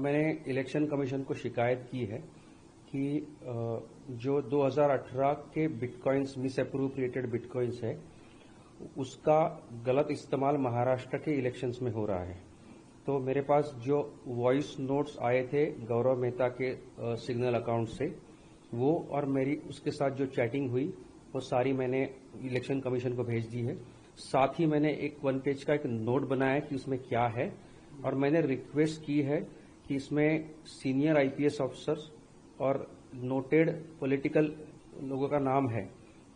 मैंने election commission को शिकायत की है कि जो 2018 के बिटकॉइंस मिस अप्रोप्रिएटेड बिटकॉइंस है उसका गलत इस्तेमाल महाराष्ट्र के इलेक्शंस में हो रहा है। तो मेरे पास जो वॉइस नोट्स आए थे गौरव मेहता के सिग्नल अकाउंट से वो और मेरी उसके साथ जो चैटिंग हुई वो सारी मैंने इलेक्शन कमीशन को भेज दी है। साथ ही मैंने एक 1 पेज का एक नोट बनाया कि उसमें क्या है और मैंने रिक्वेस्ट की है कि इसमें सीनियर आईपीएस ऑफिसर्स और नोटेड पॉलिटिकल लोगों का नाम है,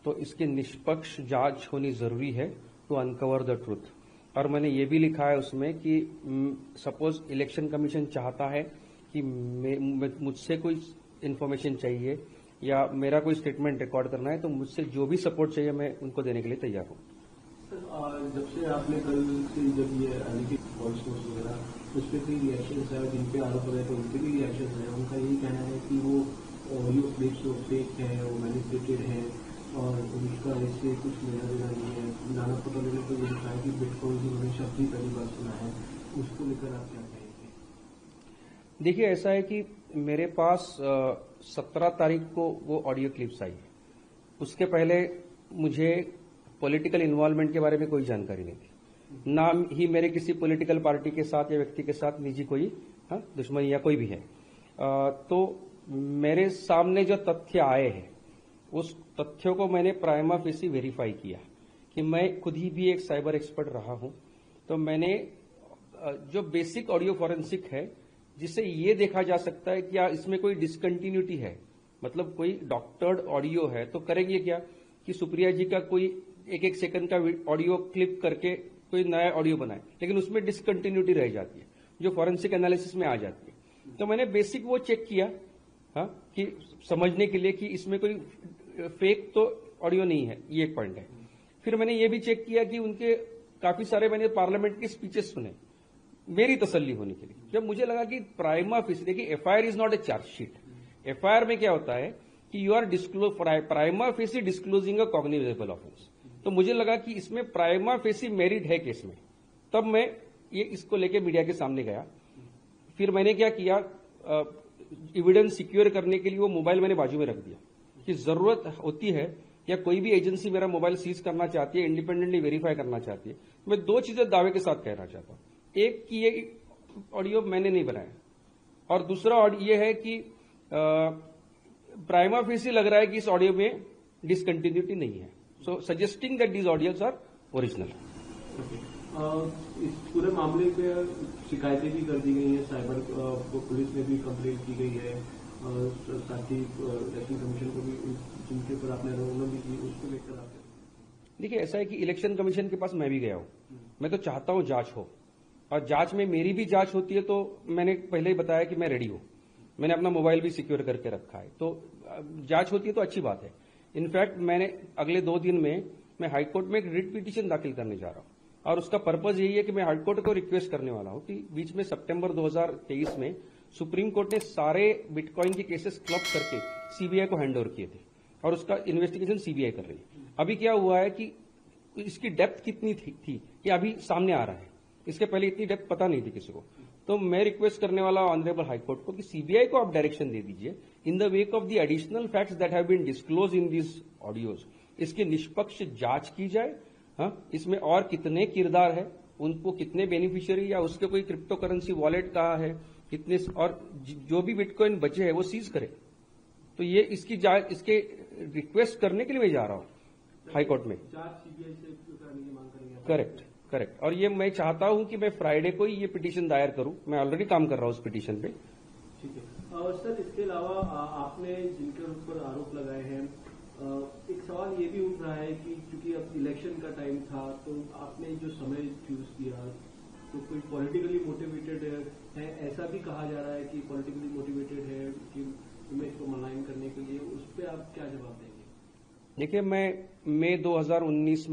तो इसकी निष्पक्ष जांच होनी जरूरी है टू अनकवर द ट्रूथ। और मैंने ये भी लिखा है उसमें कि सपोज इलेक्शन कमीशन चाहता है कि मुझसे कोई इन्फॉर्मेशन चाहिए या मेरा कोई स्टेटमेंट रिकॉर्ड करना है तो मुझसे जो भी सपोर्ट चाहिए मैं उनको देने के लिए तैयार हूँ। जब से आपने कल से जब ये वॉइस नोट्स वगैरह उस पर भी रिएक्शन है, जिन पे आरोप लगाए थे उन पे भी रिएक्शन है, उनका यही कहना है कि वो ऑडियो क्लिप्स वो फेक है, वो मैनिपुलेटेड है और उनका इससे कुछ लेना देना नहीं है। नाना पटोले ने तो ये कहा कि बिटकॉइन की उन्होंने शब्द ही पहली बार सुना है, उसको लेकर आप क्या कहेंगे? देखिए, ऐसा है कि मेरे पास 17 तारीख को वो ऑडियो क्लिप्स आई है। उसके पहले मुझे पॉलिटिकल इन्वॉल्वमेंट के बारे में कोई जानकारी नहीं थी, ना ही मेरे किसी पॉलिटिकल पार्टी के साथ या व्यक्ति के साथ निजी कोई दुश्मनी या कोई भी है। तो मेरे सामने जो तथ्य आए हैं उस तथ्यों को मैंने प्राइमा फेसी वेरीफाई किया कि मैं खुद ही भी एक साइबर एक्सपर्ट रहा हूं। तो मैंने जो बेसिक ऑडियो फॉरेंसिक है जिससे ये देखा जा सकता है कि क्या इसमें कोई डिसकंटिन्यूटी है, मतलब कोई डॉक्टर्ड ऑडियो है तो करेंगे क्या कि सुप्रिया जी का कोई एक सेकंड का ऑडियो क्लिप करके कोई नया ऑडियो बनाए, लेकिन उसमें डिसकंटिन्यूटी रह जाती है जो फॉरेंसिक एनालिसिस में आ जाती है। तो मैंने बेसिक वो चेक किया कि समझने के लिए कि इसमें कोई फेक तो ऑडियो नहीं है, ये एक पॉइंट है। फिर मैंने ये भी चेक किया कि उनके काफी सारे मैंने पार्लियामेंट के स्पीचेस सुने मेरी तसल्ली होने के लिए। जब मुझे लगा कि प्राइमा फेसी, देखिए FIR is not a chargesheet. FIR में क्या होता है कि you are disclose prima facie disclosing a cognizable offence. तो मुझे लगा कि इसमें प्राइमा फेसी मेरिट है केस में, तब मैं ये इसको लेके मीडिया के सामने गया। फिर मैंने क्या किया, एविडेंस सिक्योर करने के लिए वो मोबाइल मैंने बाजू में रख दिया कि जरूरत होती है या कोई भी एजेंसी मेरा मोबाइल सीज करना चाहती है, इंडिपेंडेंटली वेरीफाई करना चाहती है। मैं 2 चीजें दावे के साथ कहना चाहता हूं। एक कि ये ऑडियो मैंने नहीं बनाया और दूसरा ये है कि प्राइमा फेसी लग रहा है कि इस ऑडियो में डिसकंटिन्यूटी नहीं है। So suggesting that these audios are original. इस पूरे मामले पे शिकायतें भी कर दी गई हैं, साइबर पुलिस में भी कंप्लेंट की गई है, साथ ही इलेक्शन कमीशन को भी जिनके ऊपर आपने आरोप भी की उसको लेकर आप? देखिए, ऐसा है कि इलेक्शन कमीशन के पास मैं भी गया हूं। मैं तो चाहता हूं जांच हो और जांच में मेरी भी जांच होती है। तो मैंने पहले ही बताया कि मैं रेडी हूं, मैंने अपना मोबाइल भी सिक्योर करके रखा है। तो जांच होती है तो अच्छी बात है। इनफैक्ट मैंने अगले 2 दिन में मैं हाईकोर्ट में एक रिट पिटीशन दाखिल करने जा रहा हूं और उसका पर्पज यही है कि मैं हाईकोर्ट को रिक्वेस्ट करने वाला हूं कि बीच में सितंबर 2023 में सुप्रीम कोर्ट ने सारे बिटकॉइन के केसेस क्लब करके सीबीआई को हैंड ओवर किए थे और उसका इन्वेस्टिगेशन सीबीआई कर रही है। अभी क्या हुआ है कि इसकी डेप्थ कितनी थी ये अभी सामने आ रहा है, इसके पहले इतनी डेप्थ पता नहीं थी किसी को। तो मैं रिक्वेस्ट करने वाला ऑनरेबल हाईकोर्ट को कि सीबीआई को आप डायरेक्शन दे दीजिए in the wake of the additional facts that have been disclose in this audios, इसकी निष्पक्ष जांच की जाए। इसमें और कितने किरदार है, उनको कितने बेनिफिशियरी या उसके कोई क्रिप्टो करेंसी वॉलेट कहा है कितने, और जो भी बिटकॉइन बचे है वो सीज करे। तो ये इसकी जांच, इसके रिक्वेस्ट करने के लिए मैं जा रहा हूं हाईकोर्ट में। सीबीआई से करने की मांग करेंगे? करेक्ट। और ये मैं चाहता हूं कि मैं फ्राइडे को ही ये पिटीशन दायर करूं। मैं ऑलरेडी काम कर रहा हूं उस पिटीशन पे। ठीक है। और सर, इसके अलावा आपने जिनके ऊपर आरोप लगाए हैं, एक सवाल ये भी उठ रहा है कि क्योंकि अब इलेक्शन का टाइम था तो आपने जो समय चूज किया तो कोई पॉलिटिकली मोटिवेटेड है, ऐसा भी कहा जा रहा है कि पॉलिटिकली मोटिवेटेड है कि इमेज को मलाइन करने के लिए, उस पर आप क्या जवाब देंगे? देखिए, मैं मई 2023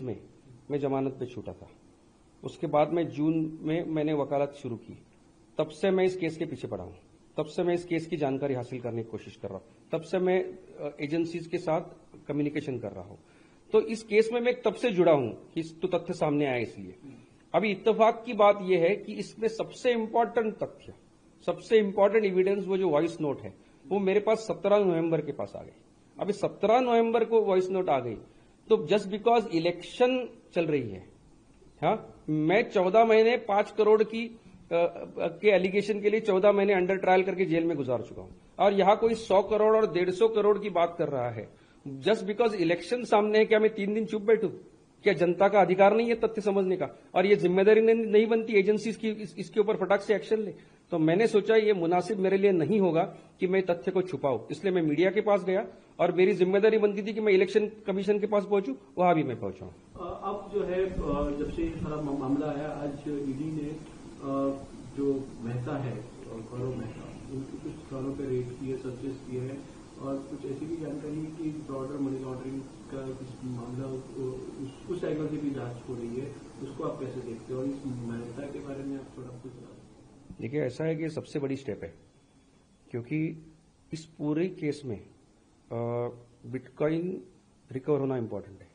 में मैं जमानत पे छूटा था। उसके बाद मैं जून में मैंने वकालत शुरू की। तब से मैं इस केस के पीछे पड़ा हूं, तब से मैं इस केस की जानकारी हासिल करने की कोशिश कर रहा हूं, तब से मैं एजेंसीज के साथ कम्युनिकेशन कर रहा हूं। तो इस केस में मैं तब से जुड़ा हूं कि तो तथ्य सामने आया इसलिए। अभी इत्तेफाक की बात यह है कि इसमें सबसे इंपॉर्टेंट तथ्य, सबसे इंपॉर्टेंट एविडेंस वो जो वॉइस नोट है वो मेरे पास 17 नवंबर के पास आ गई। अभी 17 नवंबर को वॉइस नोट आ गई, तो जस्ट बिकॉज इलेक्शन चल रही है, हाँ, मैं 14 महीने 5 करोड़ के एलिगेशन के लिए 14 महीने अंडर ट्रायल करके जेल में गुजार चुका हूं, और यहां कोई 100 करोड़ और 150 करोड़ की बात कर रहा है। जस्ट बिकॉज इलेक्शन सामने है, क्या मैं 3 दिन चुप बैठूं? क्या जनता का अधिकार नहीं है तथ्य समझने का? और ये जिम्मेदारी नहीं बनती एजेंसीज की इसके ऊपर फटाक से एक्शन ले? तो मैंने सोचा ये मुनासिब मेरे लिए नहीं होगा कि मैं तथ्य को छुपाऊं, इसलिए मैं मीडिया के पास गया और मेरी जिम्मेदारी बनती थी कि मैं इलेक्शन कमीशन के पास पहुंचूं, वहां भी मैं पहुंचा हूं। अब जो है जब से सारा मामला आया, आज ईडी ने जो मेहता है गौरव मेहता, उनकी कुछ स्थानों पर रेड किए, सर्चेस किए हैं, और कुछ ऐसी भी जानकारी है कि ब्रॉडर मनी लॉन्ड्रिंग का कुछ मामला उस एंगल से भी जांच हो रही है। उसको आप कैसे देखते हो? और इस मेहता के बारे में आप थोड़ा कुछ बता दें। देखिए, ऐसा है कि ये सबसे बड़ी स्टेप है, क्योंकि इस पूरे केस में बिटकॉइन रिकवर होना इंपॉर्टेंट है,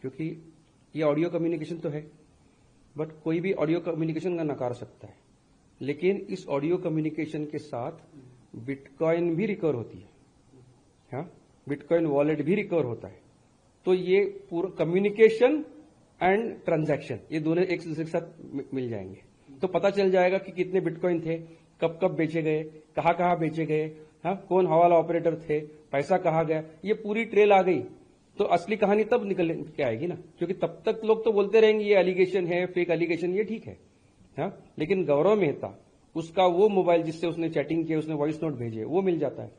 क्योंकि ये ऑडियो कम्युनिकेशन तो है, बट कोई भी ऑडियो कम्युनिकेशन का नकार सकता है, लेकिन इस ऑडियो कम्युनिकेशन के साथ बिटकॉइन भी रिकवर होती है, हाँ, बिटकॉइन वॉलेट भी रिकवर होता है। तो ये पूरा कम्युनिकेशन एंड ट्रांजैक्शन, ये दोनों एक दूसरे के साथ मिल जाएंगे, तो पता चल जाएगा कि कितने बिटकॉइन थे, कब कब बेचे गए, कहाँ बेचे गए, हाँ, कौन हवाला ऑपरेटर थे, पैसा कहाँ गया, ये पूरी ट्रेल आ गई। तो असली कहानी तब निकल के आएगी ना, क्योंकि तब तक लोग तो बोलते रहेंगे ये एलिगेशन है, फेक एलिगेशन, ये ठीक है, हाँ, लेकिन गौरव मेहता, उसका वो मोबाइल जिससे उसने चैटिंग की, उसने वॉइस नोट भेजे, वो मिल जाता है,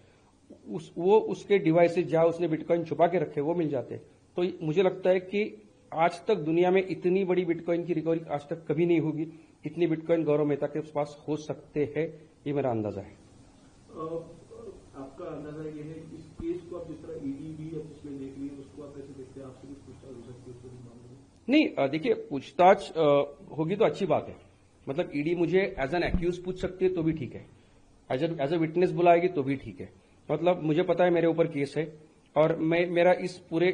वो उसके डिवाइसेज जहां उसने बिटकॉइन छुपा के रखे वो मिल जाते हैं। तो मुझे लगता है कि आज तक दुनिया में इतनी बड़ी बिटकॉइन की रिकवरी आज तक कभी नहीं होगी, इतनी बिटकॉइन गौरव मेहता के पास हो सकते हैं, ये मेरा अंदाजा है। आपका अंदाजा ये है इस केस को आप जिस तरह ईडी भी अब इसमें देख रही है, उसको आप कैसे देखते हैं? आपसे भी पूछताछ हो सकती है इस मामले में? नहीं, देखिए, पूछताछ होगी तो अच्छी बात है, मतलब ईडी मुझे एज एन एक्यूज पूछ सकती है तो भी ठीक है, एज ए विटनेस बुलाएगी तो भी ठीक है, मतलब मुझे पता है मेरे ऊपर केस है, और मेरा इस पूरे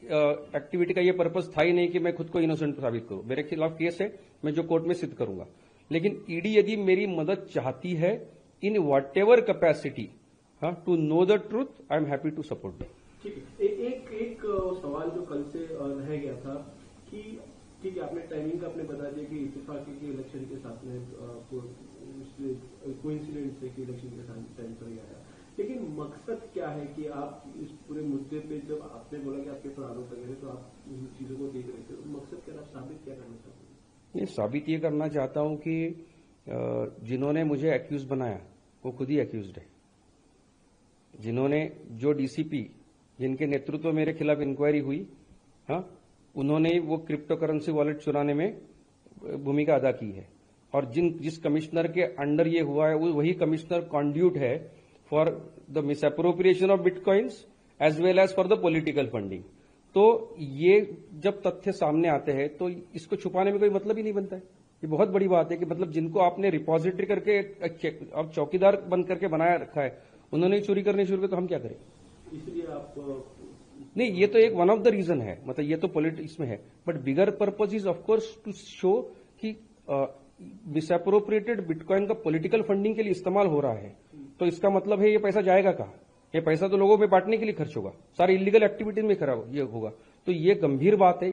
एक्टिविटी का ये पर्पस था ही नहीं कि मैं खुद को इनोसेंट साबित करूं, मेरे खिलाफ केस है, मैं जो कोर्ट में सिद्ध करूंगा, लेकिन ईडी यदि मेरी मदद चाहती है इन वट एवर कैपेसिटी, हाँ, to know the truth, I am happy to support that. ठीक है, एक सवाल जो कल से रह गया था कि ठीक है, आपने टाइमिंग का आपने बता दिया कि इत्तेफाक के इलेक्शन के साथ में कोइंसिडेंस है कि इलेक्शन के साथ टाइम पर ही आया, लेकिन मकसद क्या है कि आप इस पूरे मुद्दे पे, जब आपने बोला कि आपके ऊपर आरोप लगे तो आप इन चीजों को देख रहे थे, तो मकसद क्या, आप साबित क्या करना चाहते हैं? नहीं, साबित ये करना चाहता हूं कि जिन्होंने मुझे एक्यूज बनाया वो खुद ही एक्यूज्ड है, जिन्होंने, जो डीसीपी जिनके नेतृत्व में मेरे खिलाफ इंक्वायरी हुई, हाँ, उन्होंने वो क्रिप्टो करेंसी वॉलेट चुराने में भूमिका अदा की है, और जिस कमिश्नर के अंडर ये हुआ है वही कमिश्नर कॉन्ड्यूट है for the misappropriation of bitcoins as well as for the political funding. तो ये जब तथ्य सामने आते हैं तो इसको छुपाने में कोई मतलब ही नहीं बनता है। ये बहुत बड़ी बात है कि मतलब जिनको आपने रिपोजिटरी करके अब चौकीदार बंद करके बनाया रखा है, उन्होंने चोरी करने शुरू किए, तो हम क्या करें? इसलिए आप नहीं, ये तो एक वन ऑफ द रीजन है, मतलब ये तो पॉलिटिक्स में है, but bigger purpose is of course to show कि मिसअप्रोप्रिएटेड बिटकॉइन का पॉलिटिकल फंडिंग के लिए इस्तेमाल हो रहा है, तो इसका मतलब है ये पैसा जाएगा कहाँ? ये पैसा तो लोगों में बांटने के लिए खर्च होगा, सारी इलीगल एक्टिविटीज में खराब ये होगा, तो ये गंभीर बात है,